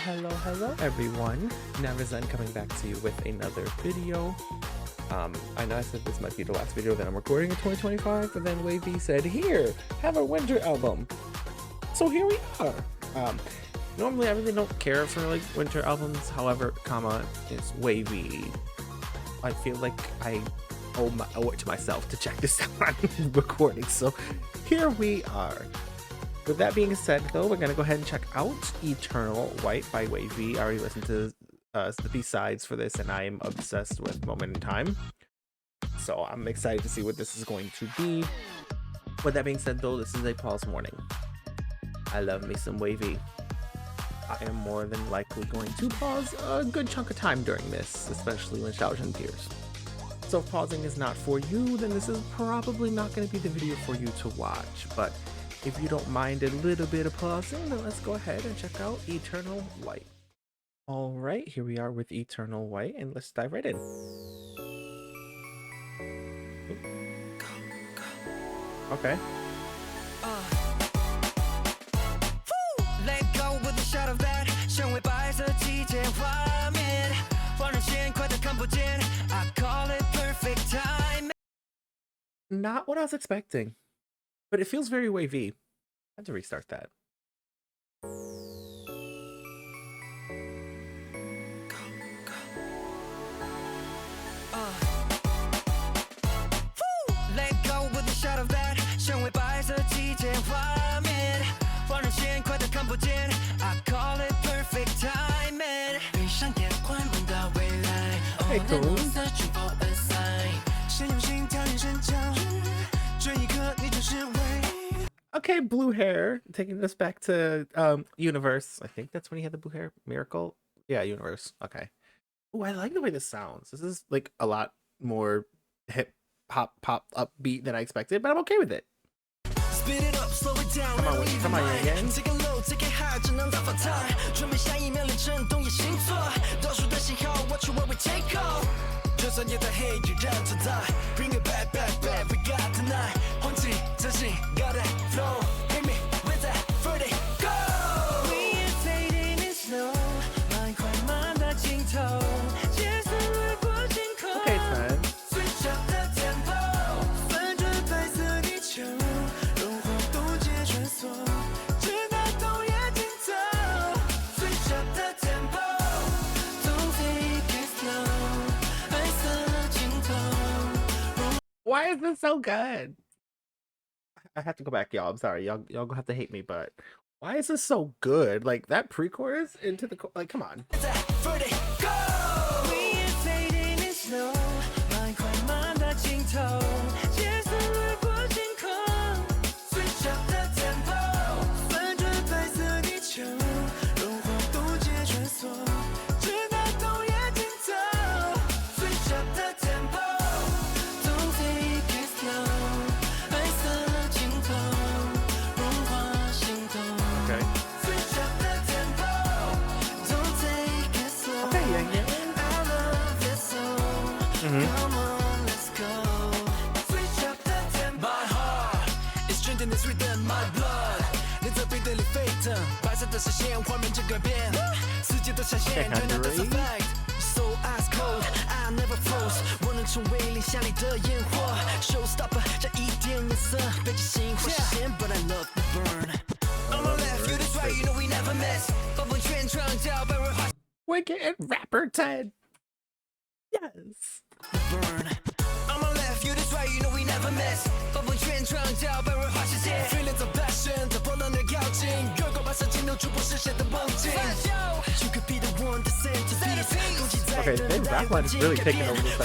Hello everyone. Navazen coming back to you with another video. I know I said this might be the last video that I'm recording in 2025, but then WayV said, here, have a winter album. So here we are. Normally I really don't care for like winter albums, however, it's WayV. I feel like I owe it to myself to check this out on recording, so here we are. With that being said, though, we're gonna go ahead and check out Eternal White by WayV. I already listened to the B-sides for this, and I am obsessed with Moment in Time. So I'm excited to see what this is going to be. With that being said, though, this is a pause warning. I love me some WayV. I am more than likely going to pause a good chunk of time during this, especially when Shouting appears. So if pausing is not for you, then this is probably not going to be the video for you to watch. But if you don't mind a little bit of pausing, then let's go ahead and check out Eternal White. All right, here we are with Eternal White, and let's dive right in. Okay. Let go with the shadow that 身为白色季节画面，恍然间快得看不见 I call it perfect time. Not what I was expecting, but it feels very WayV. I had to restart that. Let go with the shadow that 身为白色季节画面，恍然间快得看不见 I call it perfect time. 闭上眼关梦到未来 Okay, cool. 先用心跳进深角，这一刻你就是唯一。 Okay, blue hair, taking us back to Universe. I think that's when he had the blue hair. Miracle? Yeah, Universe. Okay. Oh, I like the way this sounds. This is like a lot more hip hop pop upbeat than I expected, but I'm okay with it. Speed it up, slow it down. Come on again. Take a low, take it high, 只能打发time。准备下一秒连震动也星座，倒数的信号 ，Watch where we take off。就算夜太黑依然存在 ，Bring it back, back, back, we got tonight。红旗自信 got that flow, hit me with that vertigo. We are fading in slow， 慢快慢的尽头，节奏掠过天空。 Okay, son. Switch up the tempo， 翻转白色地球。 Why is this so good? I have to go back, y'all. I'm sorry. Y'all gonna have to hate me, but why is this so good? Like that pre-chorus into the like, come on. Come on, let's go. Switch up the tempo. My heart is strengthening this rhythm, my blood. 你在背对里沸腾，白色的视线，画面正改变，世界都下线，热闹的 fact. So ice cold, I never froze. 我能成为零下里的烟火 ，Showstopper 加一点颜色，背起心火实现 ，But I love the burn. On my left, you this right, you know we never miss. 暴风圈创造百人化。 Wicked rapper Ted. Yes. Burn. On my left, you this right, you know we never miss. 暴风圈创造百人化世界 Feelings of passion 打破浪的靠近越过白色镜头逐步实现的梦境 You could be the one to centerpiece 攻击在 Okay, then Rap is really taking over this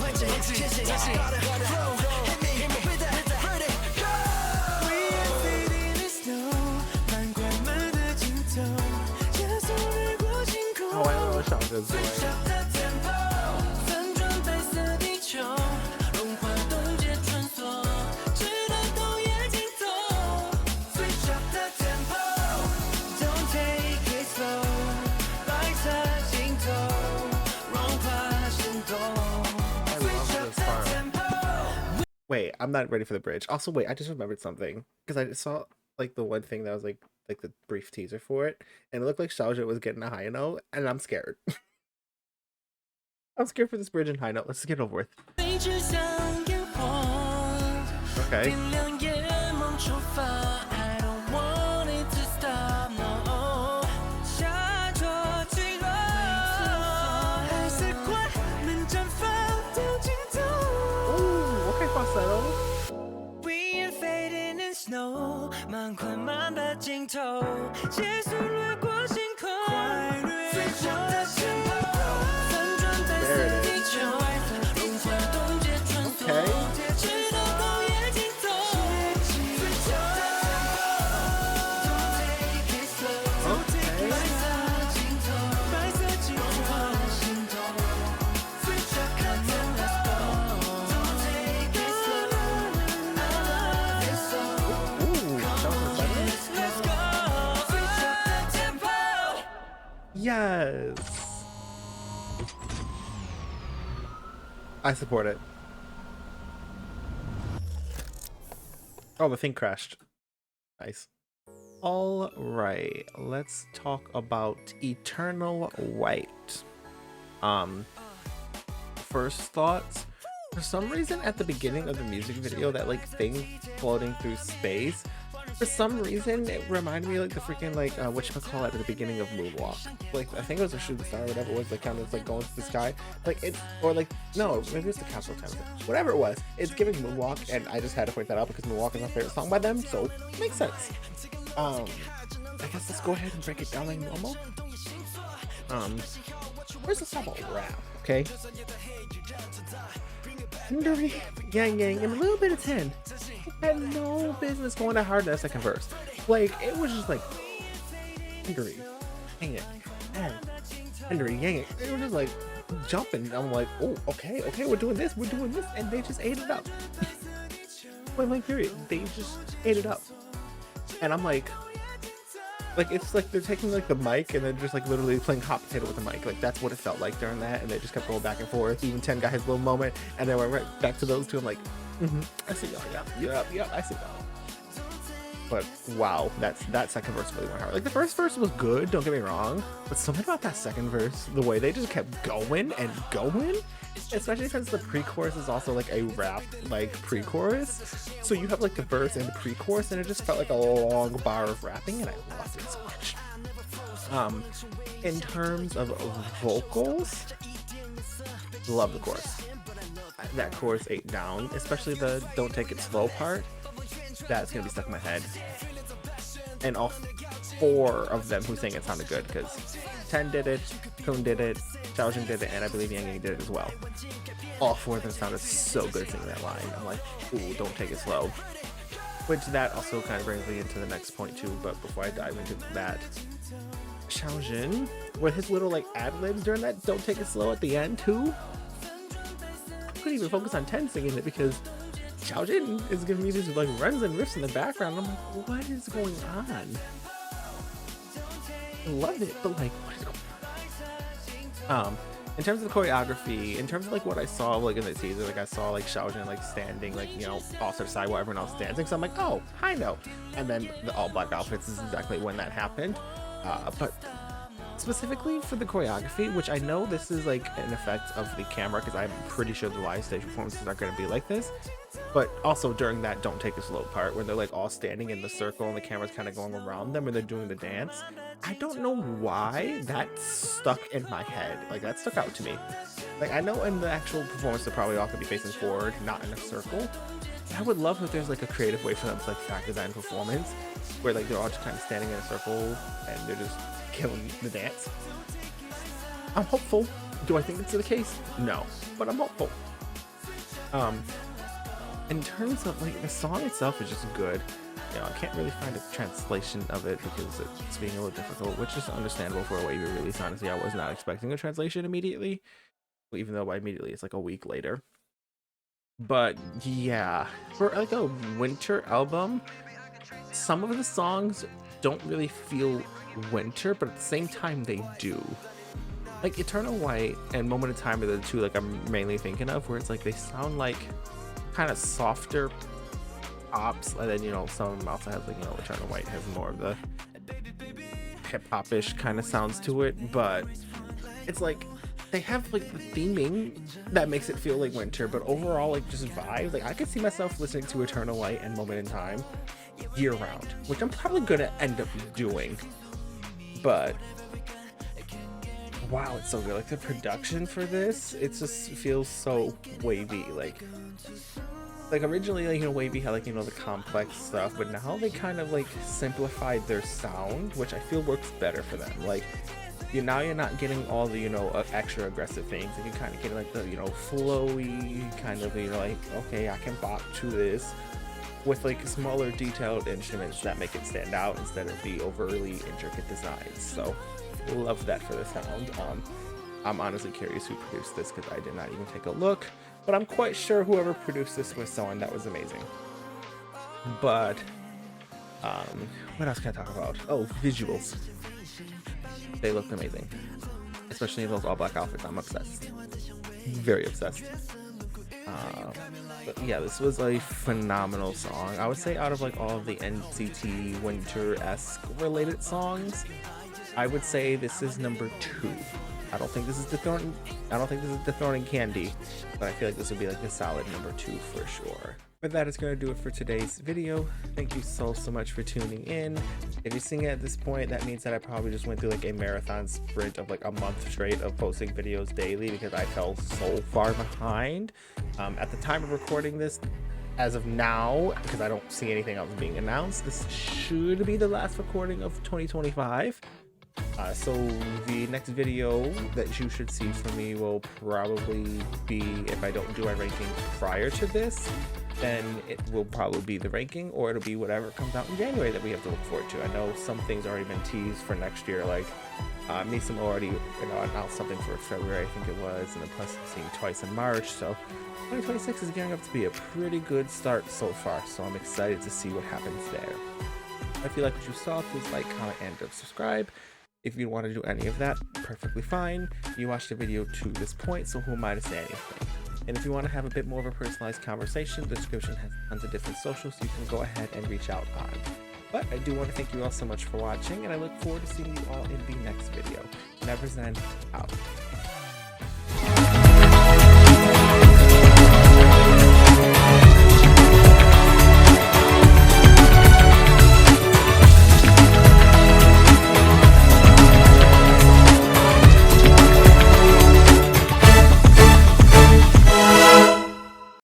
Oh, I know what song this is. Wait, I'm not ready for the bridge. Also, wait, I just remembered something because I just saw like the one thing that was like like the brief teaser for it, and it looked like Xiaojun was getting a high note, and I'm scared. I'm scared for this bridge and high note. Let's get it over with. Okay. Ooh, okay, falsetto. There it is. Okay. Yes. I support it. Oh, the thing crashed. Nice. All right, let's talk about Eternal White. First thoughts. For some reason, at the beginning of the music video, that like thing floating through space, for some reason, it reminded me of like the freaking like whatchamacallit at the beginning of Moonwalk. Like I think it was a shooting star or whatever it was, like kind of like going to the sky. Like it's or like no, maybe it's the Castle Town. Whatever it was, it's giving Moonwalk, and I just had to point that out because Moonwalk is my favorite song by them, so it makes sense. I guess let's go ahead and break it down like normal. Where's the song rap? Okay. Hinduri, Yang Yang, and a little bit of 10. Had no business going that hard in that second verse. Like, it was just like, Hinduri, Yang Yang, Hinduri, Yang Yang. They were just like jumping. I'm like, oh, okay, we're doing this, and they just ate it up. Point blank period. They just ate it up. And I'm like, it's like they're taking like the mic and then just like literally playing hot potato with the mic. Like that's what it felt like during that, and they just kept going back and forth. Even 10 got his little moment, and then went right back to those two. I'm like, I see y'all, yeah, I see y'all. But wow, that second verse really went hard. Like the first verse was good, don't get me wrong, but something about that second verse, the way they just kept going and going, especially since the pre-chorus is also like a rap like pre-chorus, so you have like the verse and the pre-chorus, and it just felt like a long bar of rapping, and I loved it so much. In terms of vocals, love the chorus. That chorus ate down, especially the "Don't Take It Slow" part. That's gonna be stuck in my head. And all 4 of them who sang it sounded good, because 10 did it, Kun did it, Xiaojun did it, and I believe Yang Yang did it as well. All 4 of them sounded so good singing that line. I'm like, ooh, don't take it slow. Which that also kind of brings me into the next point too, but before I dive into that, Xiaojun, with his little like ad-libs during that "Don't Take It Slow" at the end too, I couldn't even focus on 10 singing it because Xiaojun is giving me these like runs and riffs in the background. I'm like, what is going on? I love it, but like, what is going on? In terms of the choreography, in terms of like what I saw like in the teaser, like I saw like Xiaojun like standing like, you know, off to the side while everyone else is dancing. So I'm like, oh, high note. And then the all black outfits is exactly when that happened. But specifically for the choreography, which I know this is like an effect of the camera, because I'm pretty sure the live stage performances are going to be like this, but also during that "Don't Take It Slow" part where they're like all standing in the circle and the camera's kind of going around them and they're doing the dance, I don't know why that stuck in my head. Like that stuck out to me. Like I know in the actual performance they're probably all going to be facing forward, not in a circle. I would love if there's like a creative way for them to like track design performance where like they're all just kind of standing in a circle and they're just killing the dance. I'm hopeful. Do I think that's the case? No, but I'm hopeful. In terms of like the song itself is just good. You know, I can't really find a translation of it because it's being a little difficult, which is understandable for a WayV release. Honestly, I was not expecting a translation immediately, even though by immediately it's like a week later. But yeah, for like a winter album, some of the songs don't really feel winter, but at the same time they do. Like Eternal White and Moment of Time are the two like I'm mainly thinking of, where it's like they sound like kind of softer pops, and then, you know, some also has like, you know, Eternal White has more of the hip-hop-ish kind of sounds to it, but it's like they have like the theming that makes it feel like winter, but overall like just vibe. Like I could see myself listening to Eternal Light and Moment in Time year round, which I'm probably gonna end up doing. But wow, it's so good. Like the production for this, it just feels so wavy. Like originally, like, you know, WayV had like, you know, the complex stuff, but now they kind of like simplified their sound, which I feel works better for them. Like now you're not getting all the, you know, extra aggressive things, and you kind of get like the, you know, flowy kind of, you know, like, okay, I can bop to this, with like smaller detailed instruments that make it stand out instead of the overly intricate designs. So love that for the sound. I'm honestly curious who produced this because I did not even take a look, but I'm quite sure whoever produced this was someone that was amazing. But what else can I talk about? Oh, visuals. They looked amazing, especially in those all black outfits. I'm obsessed, very obsessed. But yeah, this was a phenomenal song. I would say out of like all of the NCT winter-esque related songs, I would say this is number 2. I don't think this is dethroning Candy, but I feel like this would be like a solid number 2 for sure. But that is going to do it for today's video. Thank you so much for tuning in. If you're seeing it at this point, that means that I probably just went through like a marathon sprint of like a month straight of posting videos daily because I fell so far behind. At the time of recording this, as of now, because I don't see anything else being announced, this should be the last recording of 2025. So the next video that you should see from me will probably be, if I don't do my ranking prior to this, then it will probably be the ranking, or it'll be whatever comes out in January that we have to look forward to. I know some things already been teased for next year, like Nisam already, you know, announced something for February, I think it was, and then plus I'm seeing twice in March. So 2026 is gearing up to be a pretty good start so far, so I'm excited to see what happens there. If you like what you saw, please like, comment, and subscribe. If you want to do any of that, perfectly fine. You watched the video to this point, so who am I to say anything? And if you want to have a bit more of a personalized conversation, the description has tons of different socials you can go ahead and reach out on. But I do want to thank you all so much for watching, and I look forward to seeing you all in the next video. Never Zen out.